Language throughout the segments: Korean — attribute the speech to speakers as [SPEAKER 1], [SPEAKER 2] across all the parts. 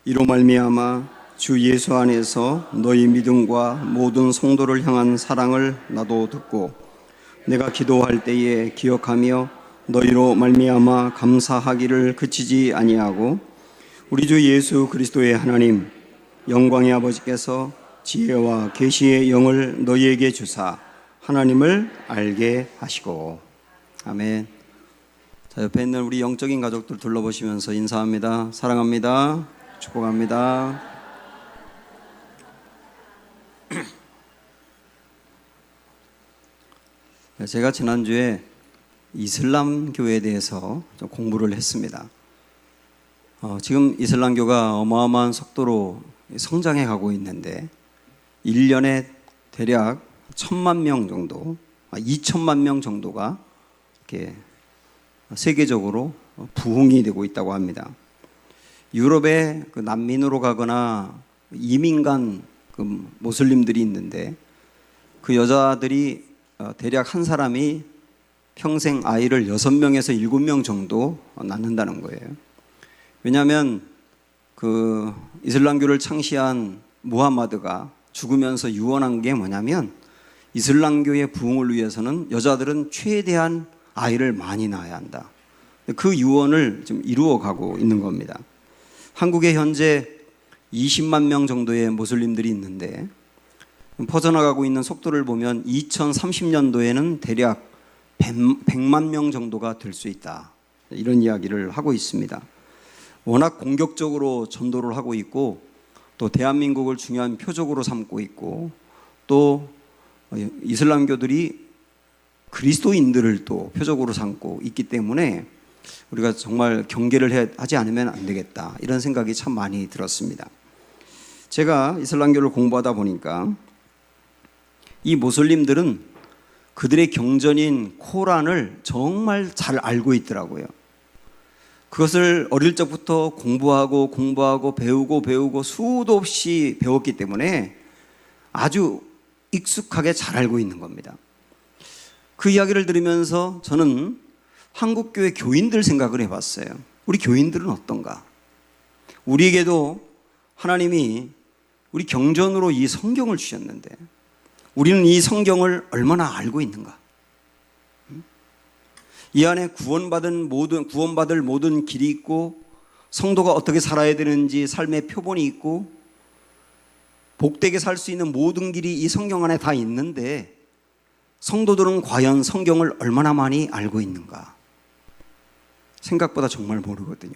[SPEAKER 1] 이로 말미암아 주 예수 안에서 너희 믿음과 모든 성도를 향한 사랑을 나도 듣고 내가 기도할 때에 기억하며 너희로 말미암아 감사하기를 그치지 아니하고 우리 주 예수 그리스도의 하나님 영광의 아버지께서 지혜와 계시의 영을 너희에게 주사 하나님을 알게 하시고. 아멘. 자, 옆에 있는 우리 영적인 가족들 둘러보시면서 인사합니다. 사랑합니다. 축복합니다. 제가 지난주에 이슬람 교회에 대해서 좀 공부를 했습니다. 지금 이슬람교가 어마어마한 속도로 성장해 가고 있는데 1년에 대략 1,000만 명 정도, 2천만 명 정도가 이렇게 세계적으로 부흥이 되고 있다고 합니다. 유럽에 그 난민으로 가거나 이민 간 그 모슬림들이 있는데 그 여자들이 대략 한 사람이 평생 아이를 6명에서 7명 정도 낳는다는 거예요. 왜냐하면 그 이슬람교를 창시한 무함마드가 죽으면서 유언한 게 뭐냐면 이슬람교의 부흥을 위해서는 여자들은 최대한 아이를 많이 낳아야 한다. 그 유언을 좀 이루어가고 있는 겁니다. 한국에 현재 20만 명 정도의 모슬림들이 있는데 퍼져나가고 있는 속도를 보면 2030년도에는 대략 100만 명 정도가 될 수 있다. 이런 이야기를 하고 있습니다. 워낙 공격적으로 전도를 하고 있고 또 대한민국을 중요한 표적으로 삼고 있고 또 이슬람교들이 그리스도인들을 또 표적으로 삼고 있기 때문에 우리가 정말 경계를 하지 않으면 안 되겠다. 이런 생각이 참 많이 들었습니다. 제가 이슬람교를 공부하다 보니까 이 모슬림들은 그들의 경전인 코란을 정말 잘 알고 있더라고요. 그것을 어릴 적부터 공부하고 배우고 수도 없이 배웠기 때문에 아주 익숙하게 잘 알고 있는 겁니다. 그 이야기를 들으면서 저는 한국교회 교인들 생각을 해봤어요. 우리 교인들은 어떤가? 우리에게도 하나님이 우리 경전으로 이 성경을 주셨는데 우리는 이 성경을 얼마나 알고 있는가? 이 안에 구원받을 모든 길이 있고 성도가 어떻게 살아야 되는지 삶의 표본이 있고 복되게 살 수 있는 모든 길이 이 성경 안에 다 있는데 성도들은 과연 성경을 얼마나 많이 알고 있는가? 생각보다 정말 모르거든요.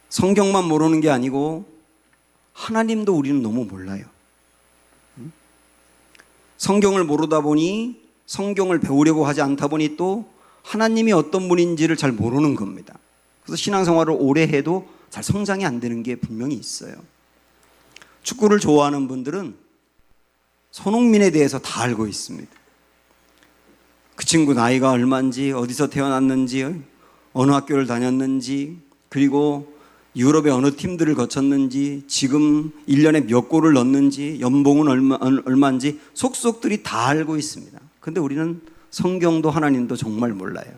[SPEAKER 1] 성경만 모르는 게 아니고 하나님도 우리는 너무 몰라요. 성경을 모르다 보니 성경을 배우려고 하지 않다 보니 또 하나님이 어떤 분인지를 잘 모르는 겁니다. 그래서 신앙생활을 오래 해도 잘 성장이 안 되는 게 분명히 있어요. 축구를 좋아하는 분들은 손흥민에 대해서 다 알고 있습니다. 그 친구 나이가 얼마인지, 어디서 태어났는지, 어느 학교를 다녔는지, 그리고 유럽의 어느 팀들을 거쳤는지, 지금 1년에 몇 골을 넣는지, 연봉은 얼마인지 속속들이 다 알고 있습니다. 근데 우리는 성경도 하나님도 정말 몰라요.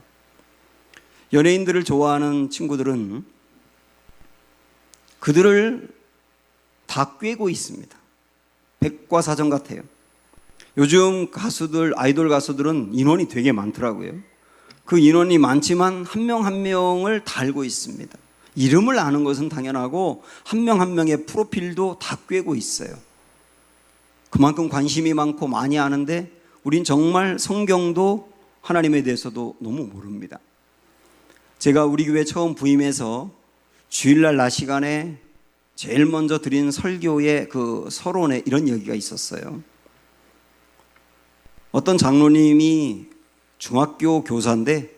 [SPEAKER 1] 연예인들을 좋아하는 친구들은 그들을 다 꿰고 있습니다. 백과사전 같아요. 요즘 가수들, 아이돌 가수들은 인원이 되게 많더라고요. 그 인원이 많지만 한 명 한 명을 다 알고 있습니다. 이름을 아는 것은 당연하고 한 명 한 명의 프로필도 다 꿰고 있어요. 그만큼 관심이 많고 많이 아는데 우린 정말 성경도 하나님에 대해서도 너무 모릅니다. 제가 우리 교회 처음 부임해서 주일날 낮 시간에 제일 먼저 드린 설교의 그 서론에 이런 얘기가 있었어요. 어떤 장로님이 중학교 교사인데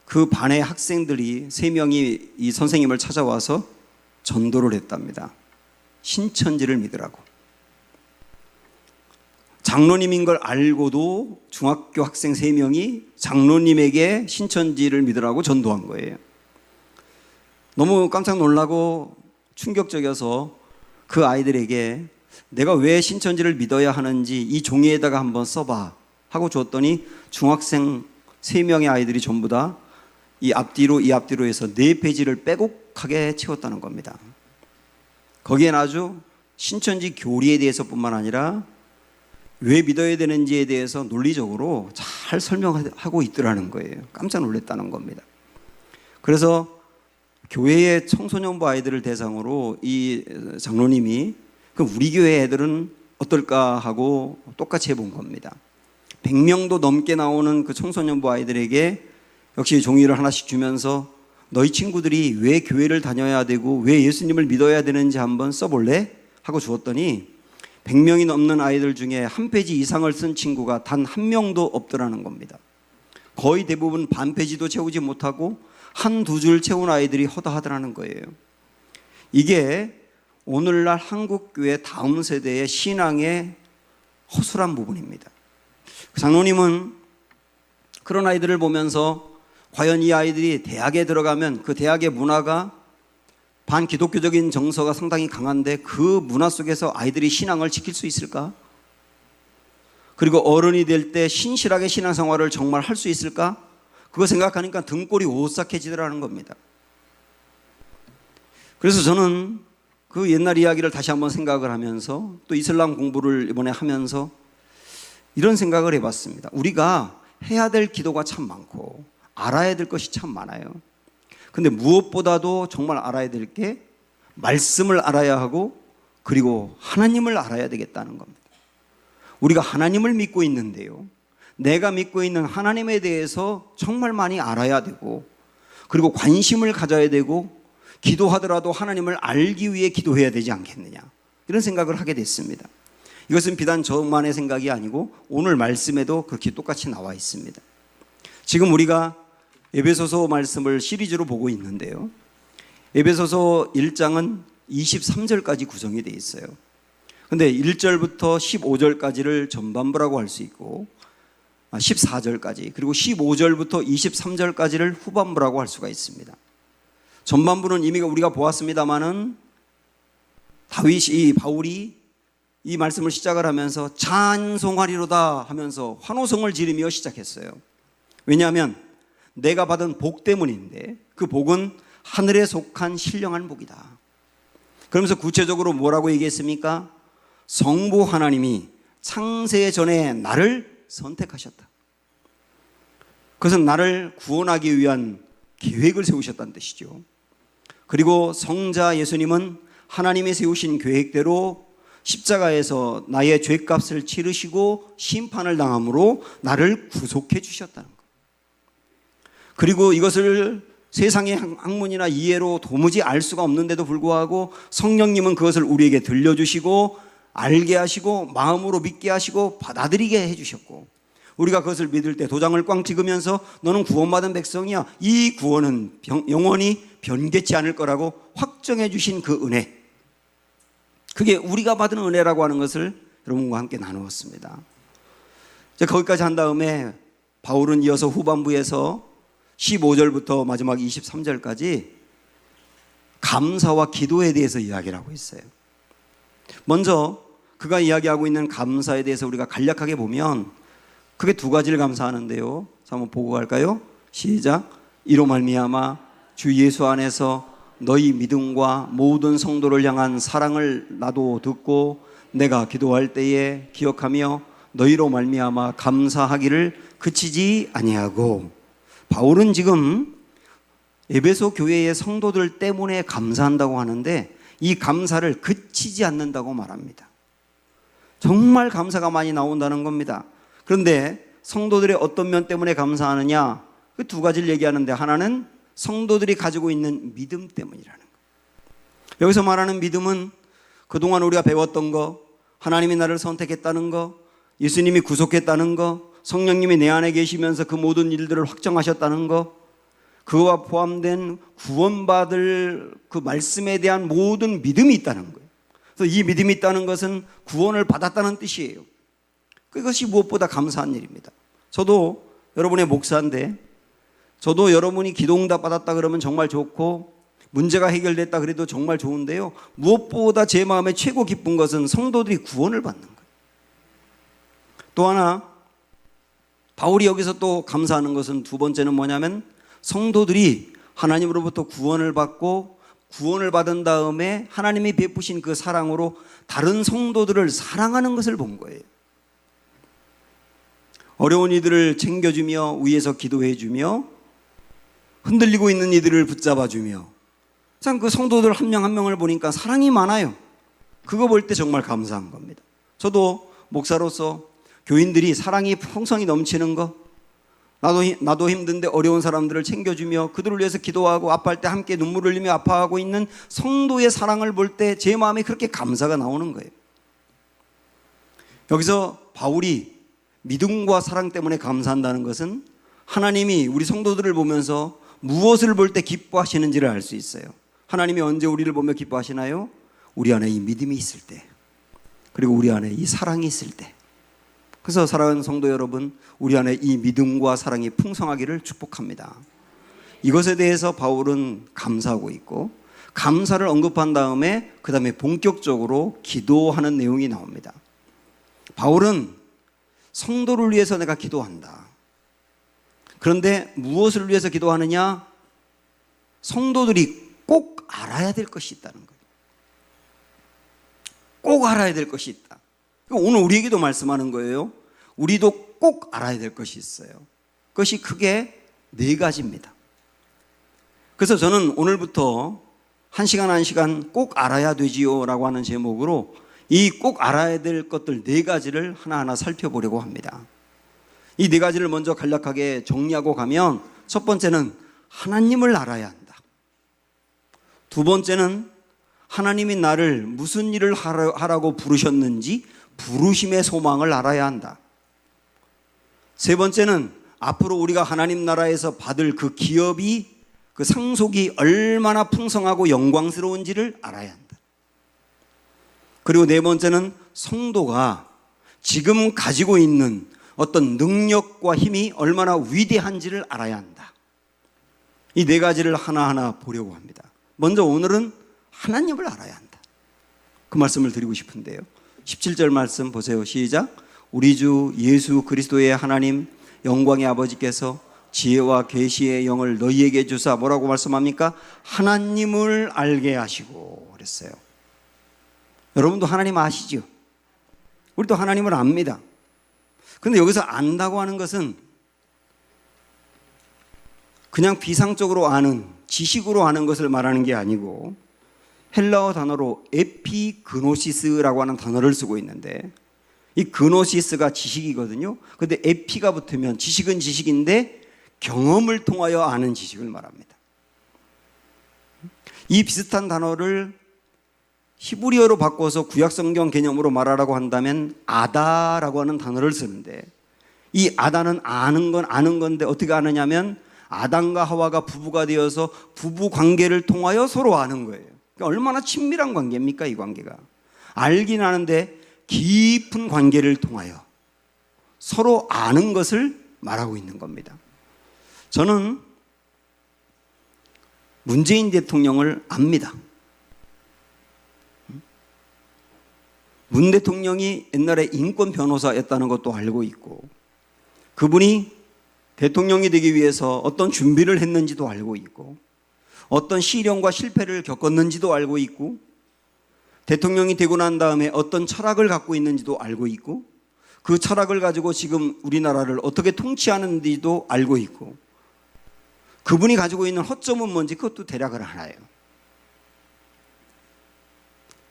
[SPEAKER 1] 그 반의 학생들이 3명이 이 선생님을 찾아와서 전도를 했답니다. 신천지를 믿으라고. 장로님인 걸 알고도 중학교 학생 3명이 장로님에게 신천지를 믿으라고 전도한 거예요. 너무 깜짝 놀라고 충격적이어서 그 아이들에게 내가 왜 신천지를 믿어야 하는지 이 종이에다가 한번 써봐 하고 줬더니 중학생 3명의 아이들이 전부 다 이 앞뒤로 이 앞뒤로 해서 4페이지를 빼곡하게 채웠다는 겁니다. 거기엔 아주 신천지 교리에 대해서뿐만 아니라 왜 믿어야 되는지에 대해서 논리적으로 잘 설명하고 있더라는 거예요. 깜짝 놀랐다는 겁니다. 그래서 교회의 청소년부 아이들을 대상으로 이 장로님이 그럼 우리 교회 애들은 어떨까 하고 똑같이 해본 겁니다. 100명도 넘게 나오는 그 청소년부 아이들에게 역시 종이를 하나씩 주면서 너희 친구들이 왜 교회를 다녀야 되고 왜 예수님을 믿어야 되는지 한번 써볼래? 하고 주었더니 100명이 넘는 아이들 중에 한 페이지 이상을 쓴 친구가 단 한 명도 없더라는 겁니다. 거의 대부분 반 페이지도 채우지 못하고 한두 줄 채운 아이들이 허다하더라는 거예요. 이게 오늘날 한국교회 다음 세대의 신앙의 허술한 부분입니다. 장로님은 그런 아이들을 보면서 과연 이 아이들이 대학에 들어가면 그 대학의 문화가 반기독교적인 정서가 상당히 강한데 그 문화 속에서 아이들이 신앙을 지킬 수 있을까? 그리고 어른이 될 때 신실하게 신앙생활을 정말 할 수 있을까? 그거 생각하니까 등골이 오싹해지더라는 겁니다. 그래서 저는 그 옛날 이야기를 다시 한번 생각을 하면서 또 이슬람 공부를 이번에 하면서 이런 생각을 해봤습니다. 우리가 해야 될 기도가 참 많고 알아야 될 것이 참 많아요. 근데 무엇보다도 정말 알아야 될 게 말씀을 알아야 하고 그리고 하나님을 알아야 되겠다는 겁니다. 우리가 하나님을 믿고 있는데요, 내가 믿고 있는 하나님에 대해서 정말 많이 알아야 되고 그리고 관심을 가져야 되고 기도하더라도 하나님을 알기 위해 기도해야 되지 않겠느냐, 이런 생각을 하게 됐습니다. 이것은 비단 저만의 생각이 아니고 오늘 말씀에도 그렇게 똑같이 나와 있습니다. 지금 우리가 에베소서 말씀을 시리즈로 보고 있는데요, 에베소서 1장은 23절까지 구성이 되어 있어요. 근데 1절부터 15절까지를 전반부라고 할 수 있고 14절까지 그리고 15절부터 23절까지를 후반부라고 할 수가 있습니다. 전반부는 이미 우리가 보았습니다마는 바울이 이 말씀을 시작을 하면서 찬송하리로다 하면서 환호성을 지르며 시작했어요. 왜냐하면 내가 받은 복 때문인데 그 복은 하늘에 속한 신령한 복이다. 그러면서 구체적으로 뭐라고 얘기했습니까? 성부 하나님이 창세 전에 나를 선택하셨다. 그것은 나를 구원하기 위한 계획을 세우셨다는 뜻이죠. 그리고 성자 예수님은 하나님이 세우신 계획대로 십자가에서 나의 죄값을 치르시고 심판을 당함으로 나를 구속해 주셨다는 것. 그리고 이것을 세상의 학문이나 이해로 도무지 알 수가 없는데도 불구하고 성령님은 그것을 우리에게 들려주시고 알게 하시고 마음으로 믿게 하시고 받아들이게 해주셨고, 우리가 그것을 믿을 때 도장을 꽝 찍으면서 너는 구원받은 백성이야, 이 구원은 영원히 변개치 않을 거라고 확정해 주신 그 은혜, 그게 우리가 받은 은혜라고 하는 것을 여러분과 함께 나누었습니다. 거기까지 한 다음에 바울은 이어서 후반부에서 15절부터 마지막 23절까지 감사와 기도에 대해서 이야기를 하고 있어요. 먼저 그가 이야기하고 있는 감사에 대해서 우리가 간략하게 보면 크게 두 가지를 감사하는데요. 자, 한번 보고 갈까요? 시작. 이로 말미암아 주 예수 안에서 너희 믿음과 모든 성도를 향한 사랑을 나도 듣고 내가 기도할 때에 기억하며 너희로 말미암아 감사하기를 그치지 아니하고, 바울은 지금 에베소 교회의 성도들 때문에 감사한다고 하는데 이 감사를 그치지 않는다고 말합니다. 정말 감사가 많이 나온다는 겁니다. 그런데 성도들의 어떤 면 때문에 감사하느냐, 그 두 가지를 얘기하는데 하나는 성도들이 가지고 있는 믿음 때문이라는 것. 여기서 말하는 믿음은 그동안 우리가 배웠던 거, 하나님이 나를 선택했다는 거, 예수님이 구속했다는 거, 성령님이 내 안에 계시면서 그 모든 일들을 확정하셨다는 거, 그와 포함된 구원받을 그 말씀에 대한 모든 믿음이 있다는 거예요. 그래서 이 믿음이 있다는 것은 구원을 받았다는 뜻이에요. 그것이 무엇보다 감사한 일입니다. 저도 여러분의 목사인데, 저도 여러분이 기도응답 받았다 그러면 정말 좋고 문제가 해결됐다 그래도 정말 좋은데요, 무엇보다 제 마음에 최고 기쁜 것은 성도들이 구원을 받는 거예요. 또 하나 바울이 여기서 또 감사하는 것은 두 번째는 뭐냐면 성도들이 하나님으로부터 구원을 받고 구원을 받은 다음에 하나님이 베푸신 그 사랑으로 다른 성도들을 사랑하는 것을 본 거예요. 어려운 이들을 챙겨주며 위에서 기도해주며 흔들리고 있는 이들을 붙잡아주며 참 그 성도들 한 명 한 명을 보니까 사랑이 많아요. 그거 볼 때 정말 감사한 겁니다. 저도 목사로서 교인들이 사랑이 풍성히 넘치는 거, 나도 힘든데 어려운 사람들을 챙겨주며 그들을 위해서 기도하고 아파할 때 함께 눈물 흘리며 아파하고 있는 성도의 사랑을 볼 때 제 마음에 그렇게 감사가 나오는 거예요. 여기서 바울이 믿음과 사랑 때문에 감사한다는 것은 하나님이 우리 성도들을 보면서 무엇을 볼 때 기뻐하시는지를 알 수 있어요. 하나님이 언제 우리를 보며 기뻐하시나요? 우리 안에 이 믿음이 있을 때, 그리고 우리 안에 이 사랑이 있을 때. 그래서 사랑하는 성도 여러분, 우리 안에 이 믿음과 사랑이 풍성하기를 축복합니다. 이것에 대해서 바울은 감사하고 있고, 감사를 언급한 다음에 그 다음에 본격적으로 기도하는 내용이 나옵니다. 바울은 성도를 위해서 내가 기도한다. 그런데 무엇을 위해서 기도하느냐? 성도들이 꼭 알아야 될 것이 있다는 거예요. 꼭 알아야 될 것이 있다. 오늘 우리에게도 말씀하는 거예요. 우리도 꼭 알아야 될 것이 있어요. 그것이 크게 4가지입니다. 그래서 저는 오늘부터 한 시간 꼭 알아야 되지요 라고 하는 제목으로 이 꼭 알아야 될 것들 4가지를 하나하나 살펴보려고 합니다. 이 4가지를 먼저 간략하게 정리하고 가면, 첫 번째는 하나님을 알아야 한다. 두 번째는 하나님이 나를 무슨 일을 하라고 부르셨는지 부르심의 소망을 알아야 한다. 세 번째는 앞으로 우리가 하나님 나라에서 받을 그 기업이, 그 상속이 얼마나 풍성하고 영광스러운지를 알아야 한다. 그리고 네 번째는 성도가 지금 가지고 있는 어떤 능력과 힘이 얼마나 위대한지를 알아야 한다. 이 4가지를 하나하나 보려고 합니다. 먼저 오늘은 하나님을 알아야 한다. 그 말씀을 드리고 싶은데요. 17절 말씀 보세요. 시작. 우리 주 예수 그리스도의 하나님 영광의 아버지께서 지혜와 계시의 영을 너희에게 주사 뭐라고 말씀합니까? 하나님을 알게 하시고 그랬어요. 여러분도 하나님 아시죠? 우리도 하나님을 압니다. 그런데 여기서 안다고 하는 것은 그냥 비상적으로 아는, 지식으로 아는 것을 말하는 게 아니고 헬라어 단어로 에피그노시스라고 하는 단어를 쓰고 있는데, 이 그노시스가 지식이거든요. 그런데 에피가 붙으면 지식은 지식인데 경험을 통하여 아는 지식을 말합니다. 이 비슷한 단어를 히브리어로 바꿔서 구약성경 개념으로 말하라고 한다면 아다라고 하는 단어를 쓰는데, 이 아다는 아는 건데 어떻게 아느냐면 아담과 하와가 부부가 되어서 부부 관계를 통하여 서로 아는 거예요. 그러니까 얼마나 친밀한 관계입니까? 이 관계가. 알긴 아는데 깊은 관계를 통하여 서로 아는 것을 말하고 있는 겁니다. 저는 문재인 대통령을 압니다. 문 대통령이 옛날에 인권 변호사였다는 것도 알고 있고, 그분이 대통령이 되기 위해서 어떤 준비를 했는지도 알고 있고, 어떤 시련과 실패를 겪었는지도 알고 있고, 대통령이 되고 난 다음에 어떤 철학을 갖고 있는지도 알고 있고, 그 철학을 가지고 지금 우리나라를 어떻게 통치하는지도 알고 있고, 그분이 가지고 있는 허점은 뭔지 그것도 대략을 알아요.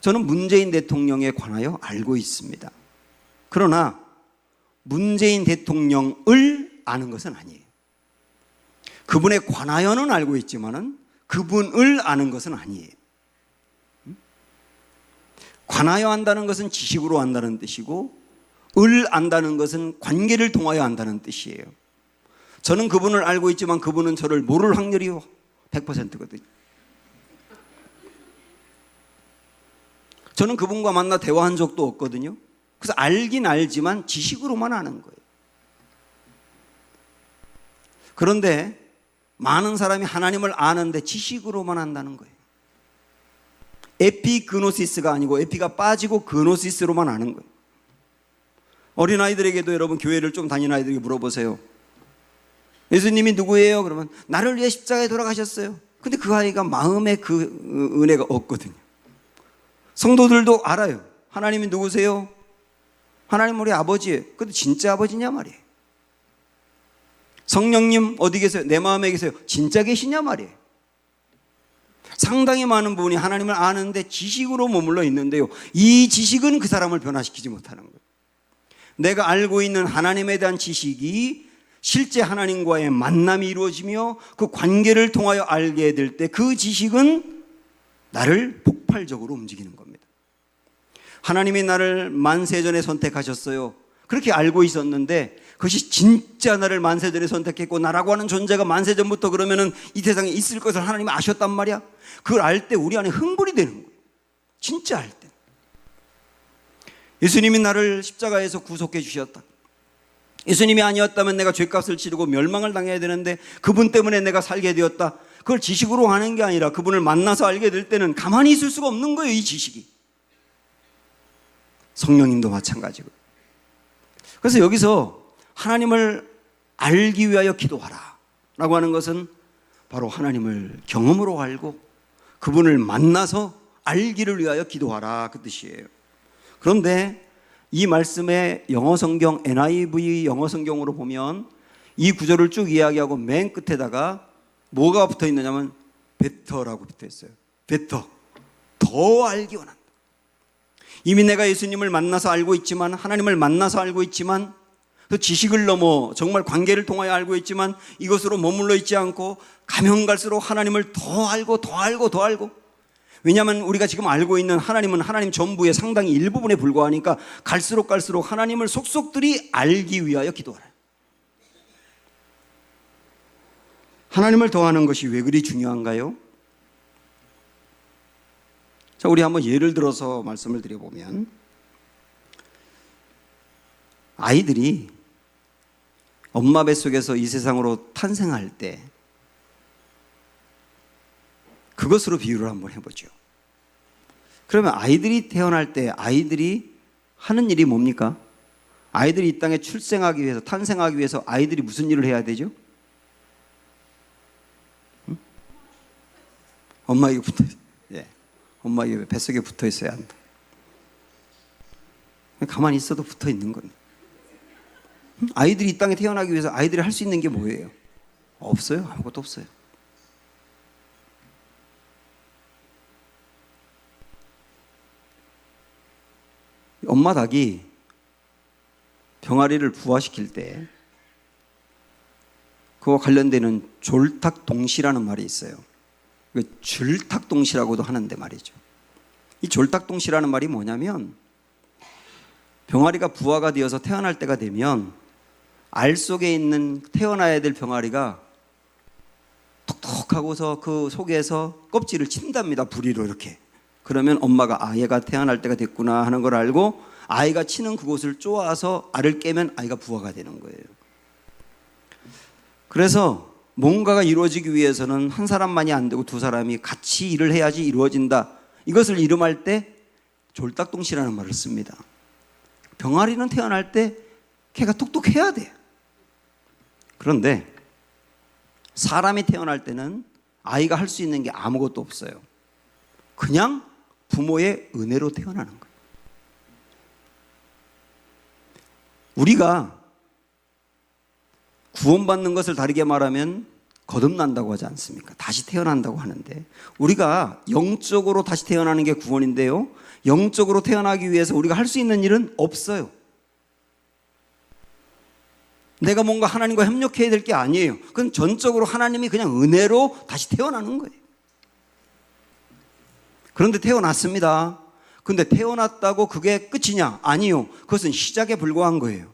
[SPEAKER 1] 저는 문재인 대통령에 관하여 알고 있습니다. 그러나 문재인 대통령을 아는 것은 아니에요. 그분에 관하여는 알고 있지만은 그분을 아는 것은 아니에요. 관하여 안다는 것은 지식으로 안다는 뜻이고, 을 안다는 것은 관계를 통하여 안다는 뜻이에요. 저는 그분을 알고 있지만 그분은 저를 모를 확률이 100%거든요. 저는 그분과 만나 대화한 적도 없거든요. 그래서 알긴 알지만 지식으로만 아는 거예요. 그런데 많은 사람이 하나님을 아는데 지식으로만 안다는 거예요. 에피그노시스가 아니고 에피가 빠지고 그노시스로만 아는 거예요. 어린아이들에게도 여러분 교회를 좀 다니는 아이들에게 물어보세요. 예수님이 누구예요? 그러면 나를 위해 십자가에 돌아가셨어요. 근데 그 아이가 마음에 그 은혜가 없거든요. 성도들도 알아요. 하나님이 누구세요? 하나님 우리 아버지예요. 근데 진짜 아버지냐 말이에요. 성령님 어디 계세요? 내 마음에 계세요. 진짜 계시냐 말이에요. 상당히 많은 부분이 하나님을 아는데 지식으로 머물러 있는데요, 이 지식은 그 사람을 변화시키지 못하는 거예요. 내가 알고 있는 하나님에 대한 지식이 실제 하나님과의 만남이 이루어지며 그 관계를 통하여 알게 될 때 그 지식은 나를 폭발적으로 움직이는 겁니다. 하나님이 나를 만세전에 선택하셨어요. 그렇게 알고 있었는데 그것이 진짜 나를 만세전에 선택했고 나라고 하는 존재가 만세전부터 그러면은 이 세상에 있을 것을 하나님이 아셨단 말이야. 그걸 알 때 우리 안에 흥분이 되는 거예요. 진짜 알 때. 예수님이 나를 십자가에서 구속해 주셨다. 예수님이 아니었다면 내가 죄값을 치르고 멸망을 당해야 되는데 그분 때문에 내가 살게 되었다. 그걸 지식으로 하는 게 아니라 그분을 만나서 알게 될 때는 가만히 있을 수가 없는 거예요, 이 지식이. 성령님도 마찬가지고. 그래서 여기서 하나님을 알기 위하여 기도하라 라고 하는 것은 바로 하나님을 경험으로 알고 그분을 만나서 알기를 위하여 기도하라, 그 뜻이에요. 그런데 이 말씀의 영어 성경 NIV 영어 성경으로 보면 이 구절을 쭉 이야기하고 맨 끝에다가 뭐가 붙어 있느냐면 better라고 붙어 있어요. better, 더 알기 원한다. 이미 내가 예수님을 만나서 알고 있지만, 하나님을 만나서 알고 있지만, 그 지식을 넘어 정말 관계를 통하여 알고 있지만 이것으로 머물러 있지 않고 가면 갈수록 하나님을 더 알고 더 알고 더 알고. 왜냐하면 우리가 지금 알고 있는 하나님은 하나님 전부의 상당히 일부분에 불과하니까 갈수록 하나님을 속속들이 알기 위하여 기도하라. 하나님을 더하는 것이 왜 그리 중요한가요? 자, 우리 한번 예를 들어서 말씀을 드려보면, 아이들이 엄마 뱃속에서 이 세상으로 탄생할 때 그것으로 비유를 한번 해보죠. 그러면 아이들이 태어날 때 아이들이 하는 일이 뭡니까? 아이들이 이 땅에 출생하기 위해서, 탄생하기 위해서 아이들이 무슨 일을 해야 되죠? 응? 엄마에게 붙어 있어요. 예. 엄마에게 뱃속에 붙어 있어야 한다. 가만히 있어도 붙어 있는 겁니다. 아이들이 이 땅에 태어나기 위해서 아이들이 할 수 있는 게 뭐예요? 없어요. 아무것도 없어요. 엄마 닭이 병아리를 부화시킬 때 그와 관련되는 졸탁동시라는 말이 있어요. 줄탁동시라고도 하는데 말이죠. 이 졸탁동시라는 말이 뭐냐면, 병아리가 부화가 되어서 태어날 때가 되면 알 속에 있는 태어나야 될 병아리가 톡톡하고서 그 속에서 껍질을 친답니다. 부리로 이렇게. 그러면 엄마가 아, 얘가 태어날 때가 됐구나 하는 걸 알고 아이가 치는 그곳을 쪼아서 알을 깨면 아이가 부화가 되는 거예요. 그래서 뭔가가 이루어지기 위해서는 한 사람만이 안 되고 두 사람이 같이 일을 해야지 이루어진다. 이것을 이름할 때 졸딱동시라는 말을 씁니다. 병아리는 태어날 때 걔가 똑똑해야 돼요. 그런데 사람이 태어날 때는 아이가 할 수 있는 게 아무것도 없어요. 그냥 부모의 은혜로 태어나는 거예요. 우리가 구원받는 것을 다르게 말하면 거듭난다고 하지 않습니까? 다시 태어난다고 하는데, 우리가 영적으로 다시 태어나는 게 구원인데요, 영적으로 태어나기 위해서 우리가 할 수 있는 일은 없어요. 내가 뭔가 하나님과 협력해야 될 게 아니에요. 그건 전적으로 하나님이 그냥 은혜로 다시 태어나는 거예요. 그런데 태어났습니다. 근데 태어났다고 그게 끝이냐? 아니요. 그것은 시작에 불과한 거예요.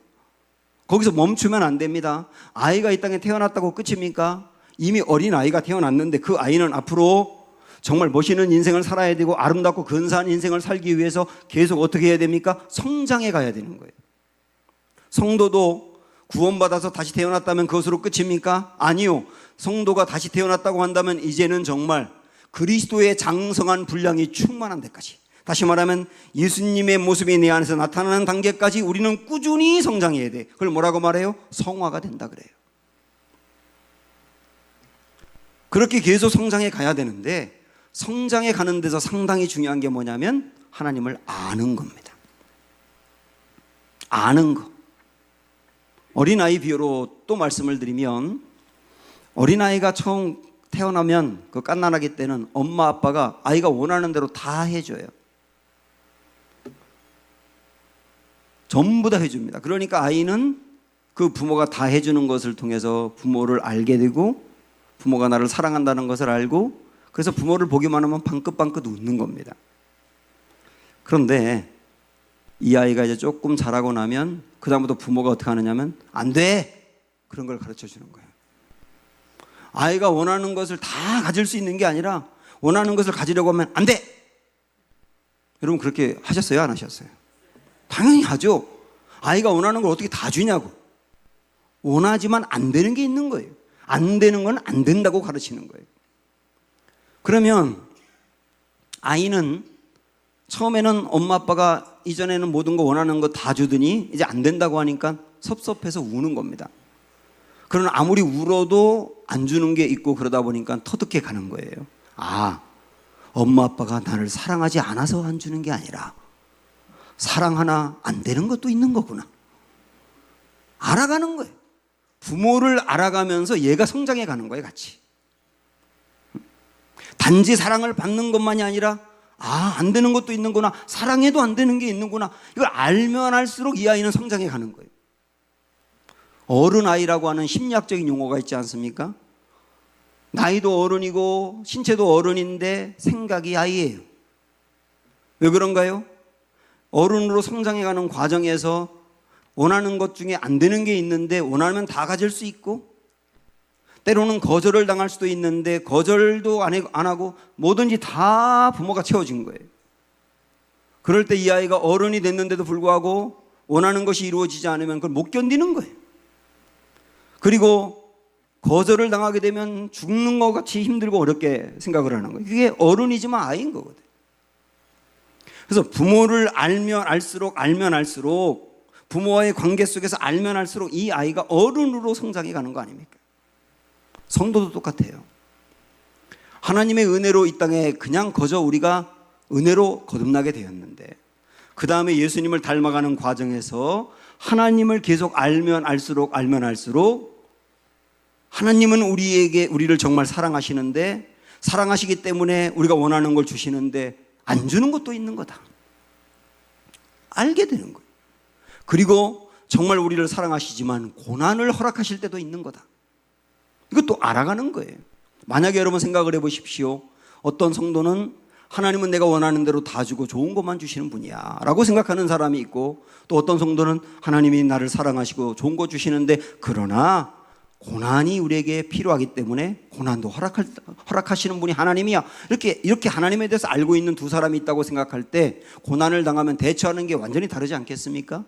[SPEAKER 1] 거기서 멈추면 안 됩니다. 아이가 이 땅에 태어났다고 끝입니까? 이미 어린 아이가 태어났는데 그 아이는 앞으로 정말 멋있는 인생을 살아야 되고 아름답고 근사한 인생을 살기 위해서 계속 어떻게 해야 됩니까? 성장해 가야 되는 거예요. 성도도 구원받아서 다시 태어났다면 그것으로 끝입니까? 아니요. 성도가 다시 태어났다고 한다면 이제는 정말 그리스도의 장성한 분량이 충만한 데까지, 다시 말하면 예수님의 모습이 내 안에서 나타나는 단계까지 우리는 꾸준히 성장해야 돼. 그걸 뭐라고 말해요? 성화가 된다 그래요. 그렇게 계속 성장해 가야 되는데, 성장해 가는 데서 상당히 중요한 게 뭐냐면 하나님을 아는 겁니다. 아는 거. 어린아이 비유로 또 말씀을 드리면, 어린아이가 처음 태어나면 그 갓난아기 때는 엄마 아빠가 아이가 원하는 대로 다 해줘요. 전부 다 해줍니다. 그러니까 아이는 그 부모가 다 해주는 것을 통해서 부모를 알게 되고, 부모가 나를 사랑한다는 것을 알고, 그래서 부모를 보기만 하면 방긋방긋 웃는 겁니다. 그런데 이 아이가 이제 조금 자라고 나면 그 다음부터 부모가 어떻게 하느냐면 안 돼! 그런 걸 가르쳐 주는 거예요. 아이가 원하는 것을 다 가질 수 있는 게 아니라 원하는 것을 가지려고 하면 안 돼! 여러분 그렇게 하셨어요? 안 하셨어요? 당연히 하죠. 아이가 원하는 걸 어떻게 다 주냐고. 원하지만 안 되는 게 있는 거예요. 안 되는 건 안 된다고 가르치는 거예요. 그러면 아이는 처음에는 엄마 아빠가 이전에는 모든 거 원하는 거 다 주더니 이제 안 된다고 하니까 섭섭해서 우는 겁니다. 그러나 아무리 울어도 안 주는 게 있고 그러다 보니까 터득해 가는 거예요. 아, 엄마 아빠가 나를 사랑하지 않아서 안 주는 게 아니라 사랑 하나 안 되는 것도 있는 거구나. 알아가는 거예요. 부모를 알아가면서 얘가 성장해 가는 거예요, 같이. 단지 사랑을 받는 것만이 아니라 아, 안 되는 것도 있는구나. 사랑해도 안 되는 게 있는구나. 이걸 알면 알수록 이 아이는 성장해 가는 거예요. 어른아이라고 하는 심리학적인 용어가 있지 않습니까? 나이도 어른이고 신체도 어른인데 생각이 아이예요. 왜 그런가요? 어른으로 성장해 가는 과정에서 원하는 것 중에 안 되는 게 있는데 원하면 다 가질 수 있고, 때로는 거절을 당할 수도 있는데 거절도 안 하고 뭐든지 다 부모가 채워준 거예요. 그럴 때 이 아이가 어른이 됐는데도 불구하고 원하는 것이 이루어지지 않으면 그걸 못 견디는 거예요. 그리고 거절을 당하게 되면 죽는 것 같이 힘들고 어렵게 생각을 하는 거예요. 그게 어른이지만 아이인 거거든요. 그래서 부모를 알면 알수록 부모와의 관계 속에서 알면 알수록 이 아이가 어른으로 성장해 가는 거 아닙니까? 성도도 똑같아요. 하나님의 은혜로 이 땅에 그냥 거저 우리가 은혜로 거듭나게 되었는데, 그 다음에 예수님을 닮아가는 과정에서 하나님을 계속 알면 알수록 하나님은 우리를 정말 사랑하시는데, 사랑하시기 때문에 우리가 원하는 걸 주시는데 안 주는 것도 있는 거다. 알게 되는 거예요. 그리고 정말 우리를 사랑하시지만 고난을 허락하실 때도 있는 거다. 이것도 알아가는 거예요. 만약에 여러분 생각을 해보십시오. 어떤 성도는 하나님은 내가 원하는 대로 다 주고 좋은 것만 주시는 분이야 라고 생각하는 사람이 있고, 또 어떤 성도는 하나님이 나를 사랑하시고 좋은 거 주시는데 그러나 고난이 우리에게 필요하기 때문에 고난도 허락하시는 분이 하나님이야, 이렇게 하나님에 대해서 알고 있는 두 사람이 있다고 생각할 때 고난을 당하면 대처하는 게 완전히 다르지 않겠습니까?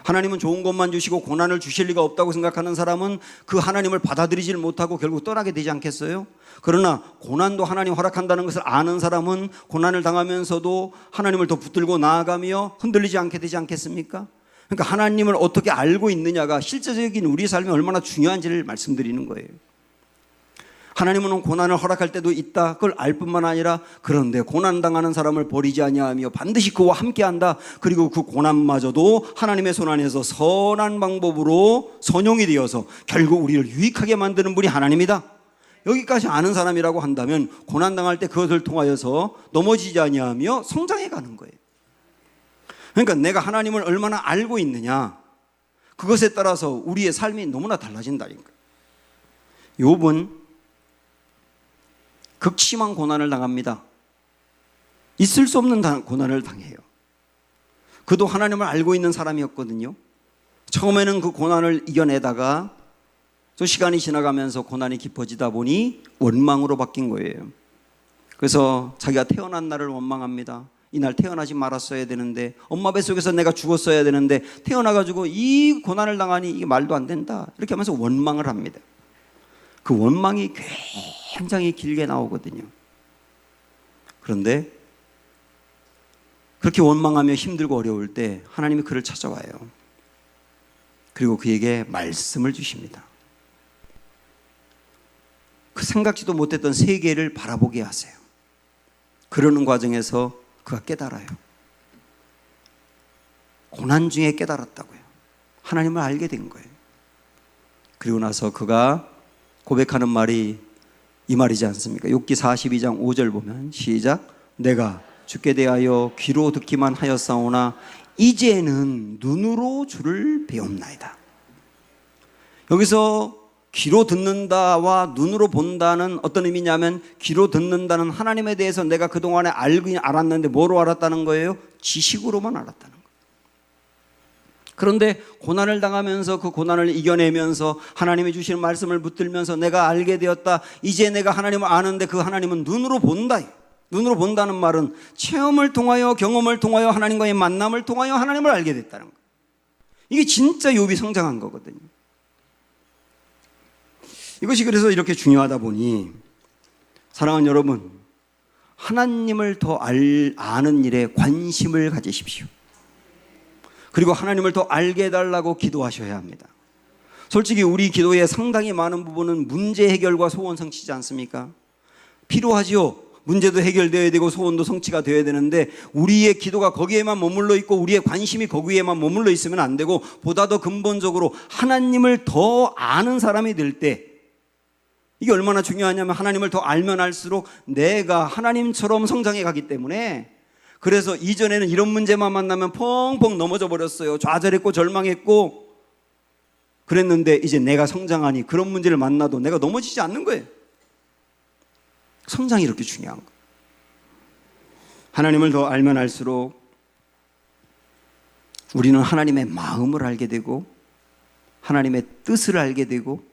[SPEAKER 1] 하나님은 좋은 것만 주시고 고난을 주실 리가 없다고 생각하는 사람은 그 하나님을 받아들이질 못하고 결국 떠나게 되지 않겠어요? 그러나 고난도 하나님 허락한다는 것을 아는 사람은 고난을 당하면서도 하나님을 더 붙들고 나아가며 흔들리지 않게 되지 않겠습니까? 그러니까 하나님을 어떻게 알고 있느냐가 실제적인 우리 삶이 얼마나 중요한지를 말씀드리는 거예요. 하나님은 고난을 허락할 때도 있다, 그걸 알 뿐만 아니라 그런데 고난당하는 사람을 버리지 아니하며 반드시 그와 함께한다. 그리고 그 고난마저도 하나님의 손 안에서 선한 방법으로 선용이 되어서 결국 우리를 유익하게 만드는 분이 하나님이다. 여기까지 아는 사람이라고 한다면 고난당할 때 그것을 통하여서 넘어지지 아니하며 성장해 가는 거예요. 그러니까 내가 하나님을 얼마나 알고 있느냐, 그것에 따라서 우리의 삶이 너무나 달라진다니까요. 욥은 극심한 고난을 당합니다. 있을 수 없는 고난을 당해요. 그도 하나님을 알고 있는 사람이었거든요. 처음에는 그 고난을 이겨내다가 또 시간이 지나가면서 고난이 깊어지다 보니 원망으로 바뀐 거예요. 그래서 자기가 태어난 날을 원망합니다. 이날 태어나지 말았어야 되는데, 엄마 뱃속에서 내가 죽었어야 되는데 태어나가지고 이 고난을 당하니 이게 말도 안 된다, 이렇게 하면서 원망을 합니다. 그 원망이 굉장히 길게 나오거든요. 그런데 그렇게 원망하며 힘들고 어려울 때 하나님이 그를 찾아와요. 그리고 그에게 말씀을 주십니다. 그 생각지도 못했던 세계를 바라보게 하세요. 그러는 과정에서 그가 깨달아요. 고난 중에 깨달았다고요. 하나님을 알게 된 거예요. 그리고 나서 그가 고백하는 말이 이 말이지 않습니까? 욥기 42장 5절 보면 시작. 내가 주께 대하여 귀로 듣기만 하였사오나 이제는 눈으로 주를 배움나이다. 여기서 귀로 듣는다와 눈으로 본다는 어떤 의미냐면, 귀로 듣는다는 하나님에 대해서 내가 그동안에 알았는데 뭐로 알았다는 거예요? 지식으로만 알았다는 거예요. 그런데 고난을 당하면서 그 고난을 이겨내면서 하나님이 주시는 말씀을 붙들면서 내가 알게 되었다. 이제 내가 하나님을 아는데 그 하나님은 눈으로 본다. 눈으로 본다는 말은 체험을 통하여, 경험을 통하여, 하나님과의 만남을 통하여 하나님을 알게 됐다는 거예요. 이게 진짜 욥이 성장한 거거든요. 이것이 그래서 이렇게 중요하다 보니 사랑하는 여러분, 하나님을 더 아는 일에 관심을 가지십시오. 그리고 하나님을 더 알게 해달라고 기도하셔야 합니다. 솔직히 우리 기도의 상당히 많은 부분은 문제 해결과 소원 성취지 않습니까? 필요하지요. 문제도 해결되어야 되고 소원도 성취가 되어야 되는데 우리의 기도가 거기에만 머물러 있고 우리의 관심이 거기에만 머물러 있으면 안 되고, 보다 더 근본적으로 하나님을 더 아는 사람이 될 때, 이게 얼마나 중요하냐면 하나님을 더 알면 알수록 내가 하나님처럼 성장해 가기 때문에, 그래서 이전에는 이런 문제만 만나면 펑펑 넘어져 버렸어요. 좌절했고 절망했고 그랬는데 이제 내가 성장하니 그런 문제를 만나도 내가 넘어지지 않는 거예요. 성장이 이렇게 중요한 거예요. 하나님을 더 알면 알수록 우리는 하나님의 마음을 알게 되고 하나님의 뜻을 알게 되고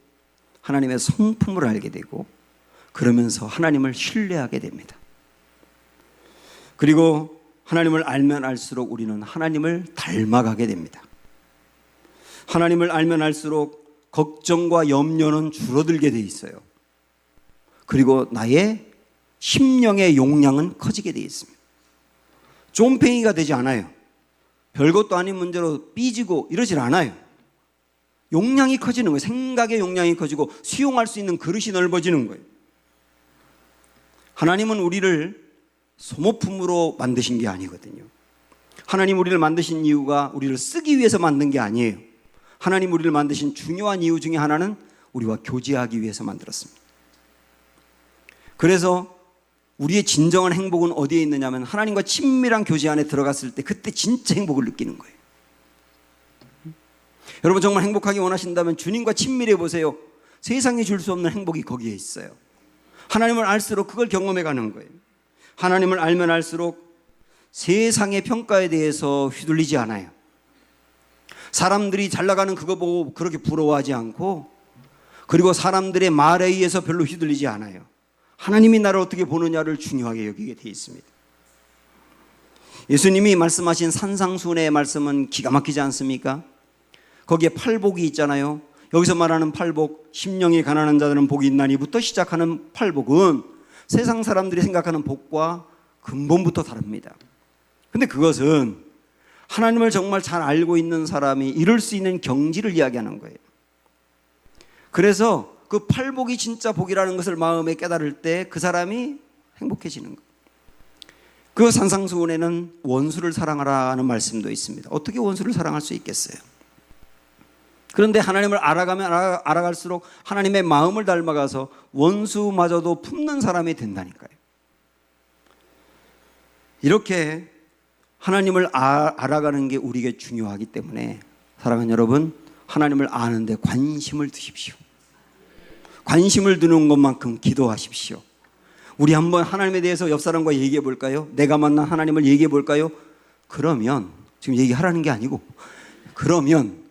[SPEAKER 1] 하나님의 성품을 알게 되고, 그러면서 하나님을 신뢰하게 됩니다. 그리고 하나님을 알면 알수록 우리는 하나님을 닮아가게 됩니다. 하나님을 알면 알수록 걱정과 염려는 줄어들게 돼 있어요. 그리고 나의 심령의 용량은 커지게 돼 있습니다. 쫌팽이가 되지 않아요. 별것도 아닌 문제로 삐지고 이러질 않아요. 용량이 커지는 거예요. 생각의 용량이 커지고 수용할 수 있는 그릇이 넓어지는 거예요. 하나님은 우리를 소모품으로 만드신 게 아니거든요. 하나님 우리를 만드신 이유가 우리를 쓰기 위해서 만든 게 아니에요. 하나님 우리를 만드신 중요한 이유 중에 하나는 우리와 교제하기 위해서 만들었습니다. 그래서 우리의 진정한 행복은 어디에 있느냐면 하나님과 친밀한 교제 안에 들어갔을 때, 그때 진짜 행복을 느끼는 거예요. 여러분 정말 행복하기 원하신다면 주님과 친밀해 보세요. 세상이 줄 수 없는 행복이 거기에 있어요. 하나님을 알수록 그걸 경험해 가는 거예요. 하나님을 알면 알수록 세상의 평가에 대해서 휘둘리지 않아요. 사람들이 잘 나가는 그거 보고 그렇게 부러워하지 않고, 그리고 사람들의 말에 의해서 별로 휘둘리지 않아요. 하나님이 나를 어떻게 보느냐를 중요하게 여기게 돼 있습니다. 예수님이 말씀하신 산상수훈의 말씀은 기가 막히지 않습니까? 거기에 팔복이 있잖아요. 여기서 말하는 팔복, 심령이 가난한 자들은 복이 있나니부터 시작하는 팔복은 세상 사람들이 생각하는 복과 근본부터 다릅니다. 근데 그것은 하나님을 정말 잘 알고 있는 사람이 이룰 수 있는 경지를 이야기하는 거예요. 그래서 그 팔복이 진짜 복이라는 것을 마음에 깨달을 때 그 사람이 행복해지는 거예요. 그 산상수훈에는 원수를 사랑하라는 말씀도 있습니다. 어떻게 원수를 사랑할 수 있겠어요? 그런데 하나님을 알아가면 알아갈수록 하나님의 마음을 닮아가서 원수마저도 품는 사람이 된다니까요. 이렇게 하나님을 알아가는 게 우리에게 중요하기 때문에 사랑하는 여러분, 하나님을 아는 데 관심을 두십시오. 관심을 두는 것만큼 기도하십시오. 우리 한번 하나님에 대해서 옆 사람과 얘기해 볼까요? 내가 만난 하나님을 얘기해 볼까요? 그러면, 지금 얘기하라는 게 아니고, 그러면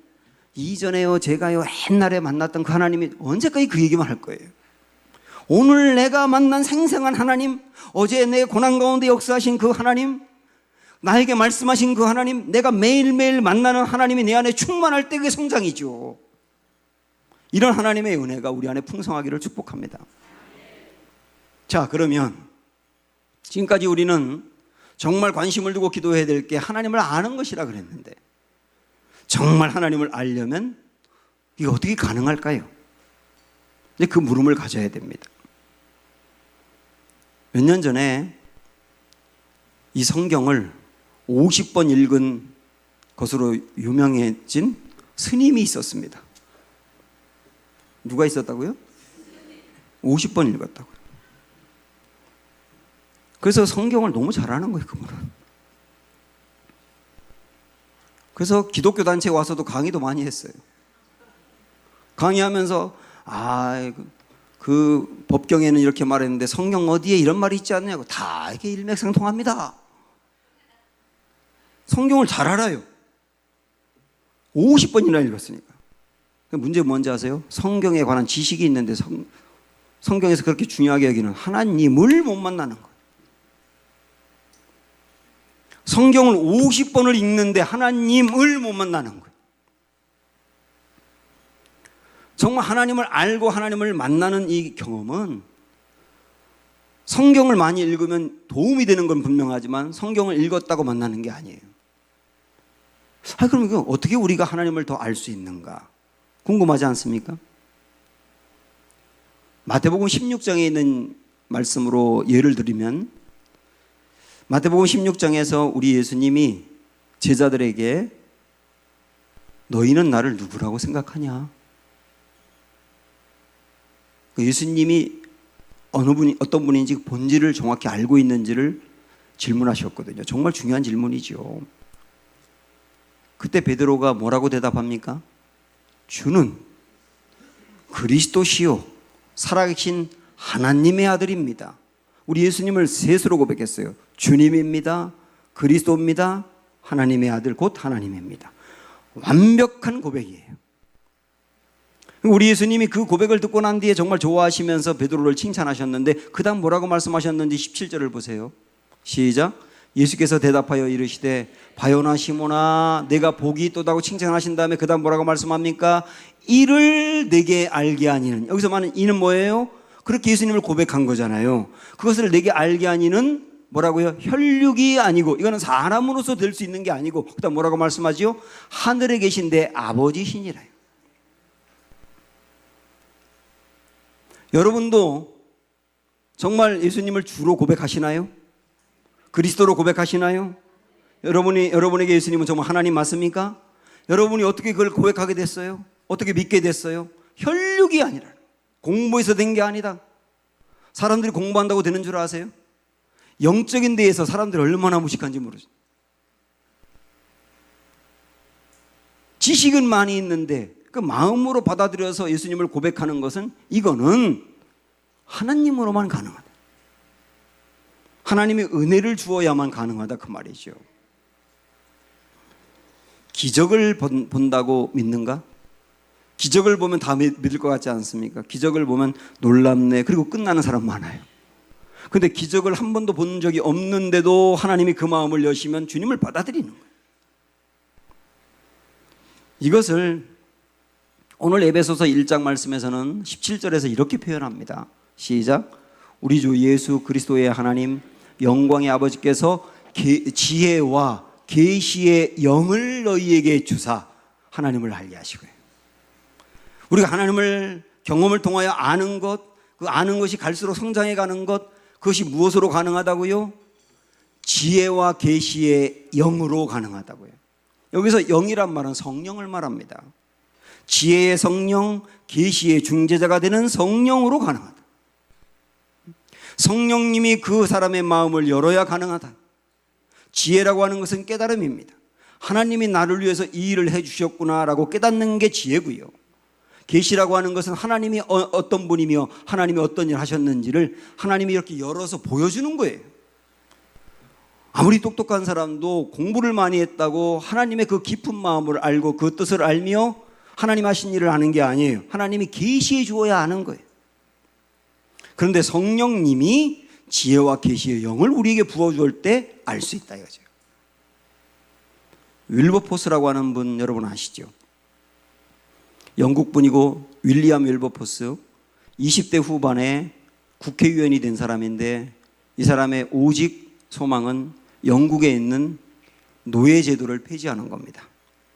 [SPEAKER 1] 이전에요, 제가요, 옛날에 만났던 그 하나님이 언제까지 그 얘기만 할 거예요. 오늘 내가 만난 생생한 하나님, 어제 내 고난 가운데 역사하신 그 하나님, 나에게 말씀하신 그 하나님, 내가 매일매일 만나는 하나님이 내 안에 충만할 때 그게 성장이죠. 이런 하나님의 은혜가 우리 안에 풍성하기를 축복합니다. 자, 그러면 지금까지 우리는 정말 관심을 두고 기도해야 될 게 하나님을 아는 것이라 그랬는데, 정말 하나님을 알려면 이게 어떻게 가능할까요? 이제 그 물음을 가져야 됩니다. 몇 년 전에 이 성경을 50번 읽은 것으로 유명해진 스님이 있었습니다. 누가 있었다고요? 50번 읽었다고요. 그래서 성경을 너무 잘하는 거예요, 그분은. 그래서 기독교 단체에 와서도 강의도 많이 했어요. 강의하면서 그 법경에는 이렇게 말했는데 성경 어디에 이런 말이 있지 않냐고 다 이렇게 일맥상통합니다. 성경을 잘 알아요. 50번이나 읽었으니까. 문제가 뭔지 아세요? 성경에 관한 지식이 있는데 성경에서 그렇게 중요하게 여기는 하나님을 못 만나는 거예요. 성경을 50번을 읽는데 하나님을 못 만나는 거예요. 정말 하나님을 알고 하나님을 만나는 이 경험은 성경을 많이 읽으면 도움이 되는 건 분명하지만 성경을 읽었다고 만나는 게 아니에요. 그럼 이거 어떻게 우리가 하나님을 더 알 수 있는가? 궁금하지 않습니까? 마태복음 16장에 있는 말씀으로 예를 들면 마태복음 16장에서 우리 예수님이 제자들에게 너희는 나를 누구라고 생각하냐? 예수님이 어떤 분인지 본질을 정확히 알고 있는지를 질문하셨거든요. 정말 중요한 질문이죠. 그때 베드로가 뭐라고 대답합니까? 주는 그리스도시요 살아계신 하나님의 아들입니다. 우리 예수님을 셋으로 고백했어요. 주님입니다. 그리스도입니다. 하나님의 아들 곧 하나님입니다. 완벽한 고백이에요. 우리 예수님이 그 고백을 듣고 난 뒤에 정말 좋아하시면서 베드로를 칭찬하셨는데 그 다음 뭐라고 말씀하셨는지 17절을 보세요. 시작. 예수께서 대답하여 이르시되 바요나 시몬아 내가 복이 있도다고 칭찬하신 다음에 그 다음 뭐라고 말씀합니까? 이를 내게 알게 하니는, 여기서 말하는 이는 뭐예요? 그렇게 예수님을 고백한 거잖아요. 그것을 내게 알게 하니는 뭐라고요? 혈육이 아니고, 이거는 사람으로서 될 수 있는 게 아니고, 그 다음 뭐라고 말씀하지요? 하늘에 계신 내 아버지시니라. 여러분도 정말 예수님을 주로 고백하시나요? 그리스도로 고백하시나요? 여러분에게 예수님은 정말 하나님 맞습니까? 여러분이 어떻게 그걸 고백하게 됐어요? 어떻게 믿게 됐어요? 혈육이 아니라, 공부해서 된 게 아니다. 사람들이 공부한다고 되는 줄 아세요? 영적인 데에서 사람들이 얼마나 무식한지 모르죠. 지식은 많이 있는데 그 마음으로 받아들여서 예수님을 고백하는 것은, 이거는 하나님으로만 가능하다. 하나님의 은혜를 주어야만 가능하다 그 말이죠. 기적을 본다고 믿는가? 기적을 보면 다 믿을 것 같지 않습니까? 기적을 보면 놀랍네 그리고 끝나는 사람 많아요. 근데 기적을 한 번도 본 적이 없는데도 하나님이 그 마음을 여시면 주님을 받아들이는 거예요. 이것을 오늘 에베소서 1장 말씀에서는 17절에서 이렇게 표현합니다. 시작. 우리 주 예수 그리스도의 하나님 영광의 아버지께서 지혜와 계시의 영을 너희에게 주사 하나님을 알게 하시고요. 우리가 하나님을 경험을 통하여 아는 것, 그 아는 것이 갈수록 성장해 가는 것, 그것이 무엇으로 가능하다고요? 지혜와 계시의 영으로 가능하다고요. 여기서 영이란 말은 성령을 말합니다. 지혜의 성령, 계시의 중재자가 되는 성령으로 가능하다. 성령님이 그 사람의 마음을 열어야 가능하다. 지혜라고 하는 것은 깨달음입니다. 하나님이 나를 위해서 이 일을 해주셨구나라고 깨닫는 게 지혜고요. 계시라고 하는 것은 하나님이 어떤 분이며 하나님이 어떤 일을 하셨는지를 하나님이 이렇게 열어서 보여주는 거예요. 아무리 똑똑한 사람도 공부를 많이 했다고 하나님의 그 깊은 마음을 알고 그 뜻을 알며 하나님 하신 일을 아는 게 아니에요. 하나님이 계시해 주어야 아는 거예요. 그런데 성령님이 지혜와 계시의 영을 우리에게 부어줄 때 알 수 있다 이거죠. 윌버포스라고 하는 분 여러분 아시죠? 영국 분이고 윌리엄 윌버포스 20대 후반에 국회의원이 된 사람인데, 이 사람의 오직 소망은 영국에 있는 노예 제도를 폐지하는 겁니다.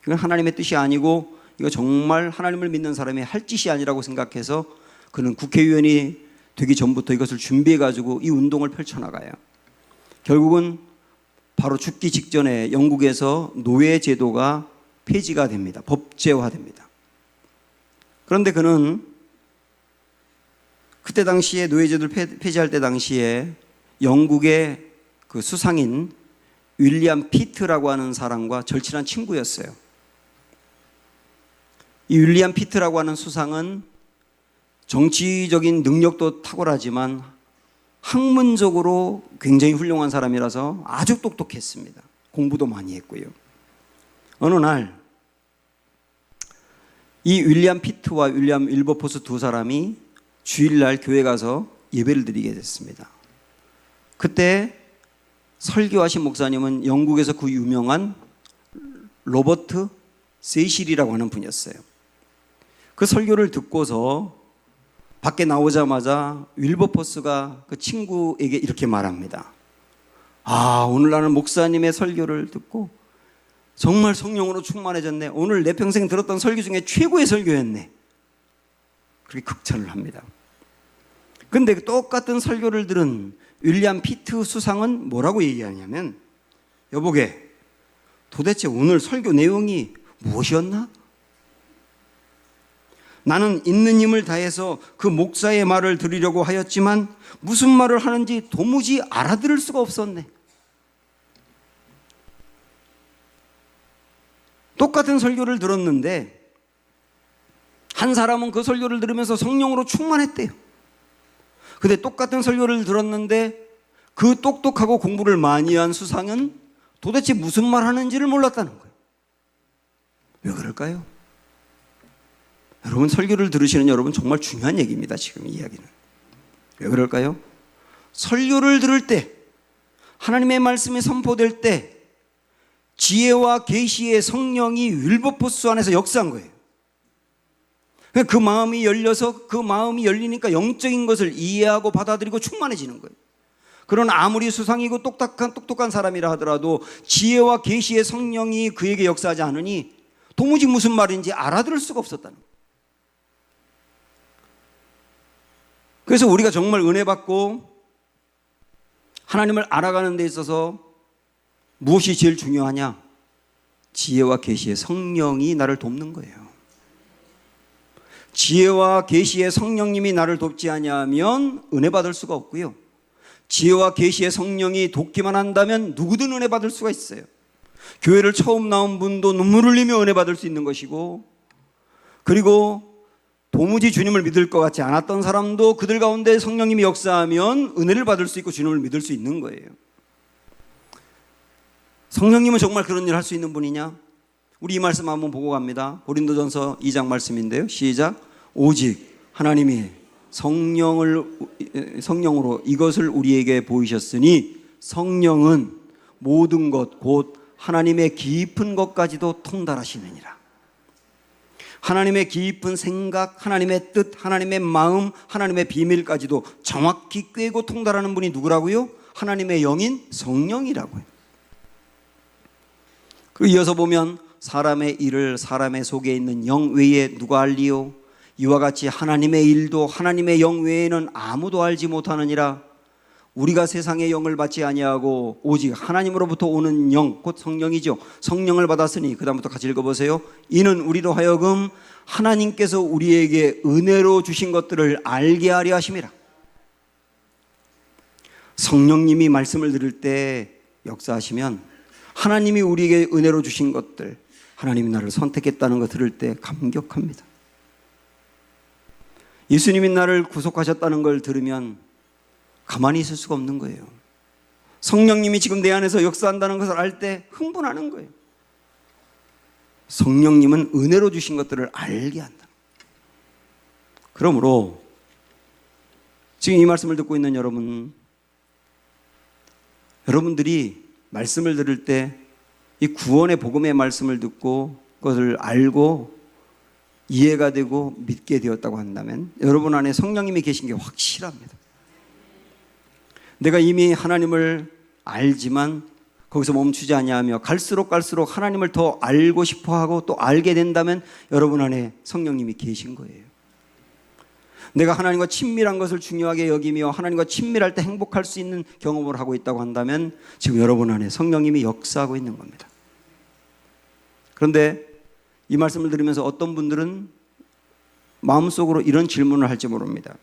[SPEAKER 1] 이건 하나님의 뜻이 아니고 이거 정말 하나님을 믿는 사람이 할 짓이 아니라고 생각해서 그는 국회의원이 되기 전부터 이것을 준비해 가지고 이 운동을 펼쳐나가요. 결국은 바로 죽기 직전에 영국에서 노예 제도가 폐지가 됩니다. 법제화됩니다. 그런데 그는 그때 당시에 노예 제도를 폐지할 때 당시에 영국의 그 수상인 윌리엄 피트라고 하는 사람과 절친한 친구였어요. 이 윌리엄 피트라고 하는 수상은 정치적인 능력도 탁월하지만 학문적으로 굉장히 훌륭한 사람이라서 아주 똑똑했습니다. 공부도 많이 했고요. 어느 날 이 윌리엄 피트와 윌리엄 윌버포스 두 사람이 주일날 교회 가서 예배를 드리게 됐습니다. 그때 설교하신 목사님은 영국에서 그 유명한 로버트 세이실이라고 하는 분이었어요. 그 설교를 듣고서 밖에 나오자마자 윌버포스가 그 친구에게 이렇게 말합니다. 오늘 나는 목사님의 설교를 듣고 정말 성령으로 충만해졌네. 오늘 내 평생 들었던 설교 중에 최고의 설교였네. 그렇게 극찬을 합니다. 그런데 똑같은 설교를 들은 윌리엄 피트 수상은 뭐라고 얘기하냐면, 여보게, 도대체 오늘 설교 내용이 무엇이었나? 나는 있는 힘을 다해서 그 목사의 말을 들으려고 하였지만 무슨 말을 하는지 도무지 알아들을 수가 없었네. 똑같은 설교를 들었는데 한 사람은 그 설교를 들으면서 성령으로 충만했대요. 근데 똑같은 설교를 들었는데 그 똑똑하고 공부를 많이 한 수상은 도대체 무슨 말 하는지를 몰랐다는 거예요. 왜 그럴까요? 여러분, 설교를 들으시는 여러분, 정말 중요한 얘기입니다. 지금 이 이야기는. 왜 그럴까요? 설교를 들을 때, 하나님의 말씀이 선포될 때 지혜와 계시의 성령이 윌버포스 안에서 역사한 거예요. 그 마음이 열려서, 그 마음이 열리니까 영적인 것을 이해하고 받아들이고 충만해지는 거예요. 그러나 아무리 수상이고 똑똑한 사람이라 하더라도 지혜와 계시의 성령이 그에게 역사하지 않으니 도무지 무슨 말인지 알아들을 수가 없었다는 거예요. 그래서 우리가 정말 은혜 받고 하나님을 알아가는 데 있어서 무엇이 제일 중요하냐? 지혜와 계시의 성령이 나를 돕는 거예요. 지혜와 계시의 성령님이 나를 돕지 아니하면 은혜 받을 수가 없고요. 지혜와 계시의 성령이 돕기만 한다면 누구든 은혜 받을 수가 있어요. 교회를 처음 나온 분도 눈물 흘리며 은혜 받을 수 있는 것이고, 그리고 도무지 주님을 믿을 것 같지 않았던 사람도 그들 가운데 성령님이 역사하면 은혜를 받을 수 있고 주님을 믿을 수 있는 거예요. 성령님은 정말 그런 일을 할 수 있는 분이냐? 우리 이 말씀 한번 보고 갑니다. 고린도전서 2장 말씀인데요. 시작. 오직 하나님이 성령으로 이것을 우리에게 보이셨으니 성령은 모든 것 곧 하나님의 깊은 것까지도 통달하시느니라. 하나님의 깊은 생각, 하나님의 뜻, 하나님의 마음, 하나님의 비밀까지도 정확히 꿰고 통달하는 분이 누구라고요? 하나님의 영인 성령이라고요. 그리고 이어서 보면 사람의 일을 사람의 속에 있는 영 외에 누가 알리요? 이와 같이 하나님의 일도 하나님의 영 외에는 아무도 알지 못하느니라. 우리가 세상의 영을 받지 아니하고 오직 하나님으로부터 오는 영, 곧 성령이죠. 성령을 받았으니, 그 다음부터 같이 읽어보세요. 이는 우리로 하여금 하나님께서 우리에게 은혜로 주신 것들을 알게 하려 하심이라. 성령님이 말씀을 들을 때 역사하시면 하나님이 우리에게 은혜로 주신 것들, 하나님이 나를 선택했다는 거 들을 때 감격합니다. 예수님이 나를 구속하셨다는 걸 들으면 가만히 있을 수가 없는 거예요. 성령님이 지금 내 안에서 역사한다는 것을 알 때 흥분하는 거예요. 성령님은 은혜로 주신 것들을 알게 한다. 그러므로 지금 이 말씀을 듣고 있는 여러분들이 말씀을 들을 때 이 구원의 복음의 말씀을 듣고 그것을 알고 이해가 되고 믿게 되었다고 한다면 여러분 안에 성령님이 계신 게 확실합니다. 내가 이미 하나님을 알지만 거기서 멈추지 아니하며 갈수록 하나님을 더 알고 싶어하고 또 알게 된다면 여러분 안에 성령님이 계신 거예요. 내가 하나님과 친밀한 것을 중요하게 여기며 하나님과 친밀할 때 행복할 수 있는 경험을 하고 있다고 한다면 지금 여러분 안에 성령님이 역사하고 있는 겁니다. 그런데 이 말씀을 들으면서 어떤 분들은 마음속으로 이런 질문을 할지 모릅니다.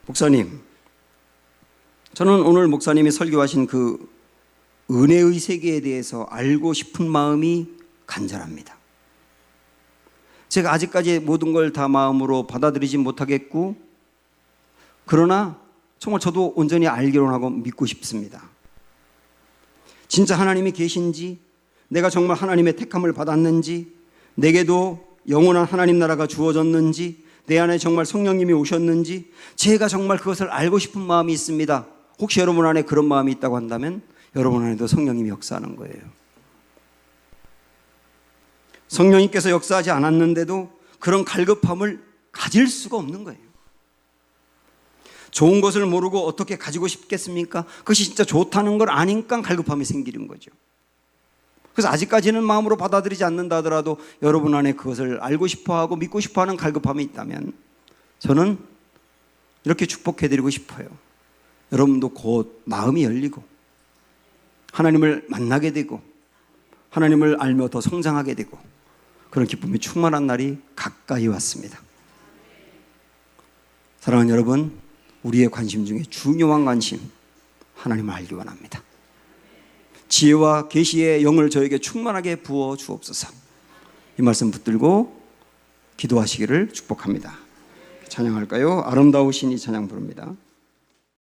[SPEAKER 1] 목사님, 저는 오늘 목사님이 설교하신 그 은혜의 세계에 대해서 알고 싶은 마음이 간절합니다. 제가 아직까지 모든 걸 다 마음으로 받아들이지 못하겠고, 그러나 정말 저도 온전히 알기로 하고 믿고 싶습니다. 진짜 하나님이 계신지, 내가 정말 하나님의 택함을 받았는지, 내게도 영원한 하나님 나라가 주어졌는지, 내 안에 정말 성령님이 오셨는지, 제가 정말 그것을 알고 싶은 마음이 있습니다. 혹시 여러분 안에 그런 마음이 있다고 한다면 여러분 안에도 성령님이 역사하는 거예요. 성령님께서 역사하지 않았는데도 그런 갈급함을 가질 수가 없는 거예요. 좋은 것을 모르고 어떻게 가지고 싶겠습니까? 그것이 진짜 좋다는 걸 아니까 갈급함이 생기는 거죠. 그래서 아직까지는 마음으로 받아들이지 않는다 하더라도 여러분 안에 그것을 알고 싶어하고 믿고 싶어하는 갈급함이 있다면 저는 이렇게 축복해드리고 싶어요. 여러분도 곧 마음이 열리고 하나님을 만나게 되고 하나님을 알며 더 성장하게 되고 그런 기쁨이 충만한 날이 가까이 왔습니다. 사랑하는 여러분, 우리의 관심 중에 중요한 관심, 하나님을 알기 원합니다. 지혜와 계시의 영을 저에게 충만하게 부어 주옵소서. 이 말씀 붙들고 기도하시기를 축복합니다. 찬양할까요? 아름다우신 이 찬양 부릅니다.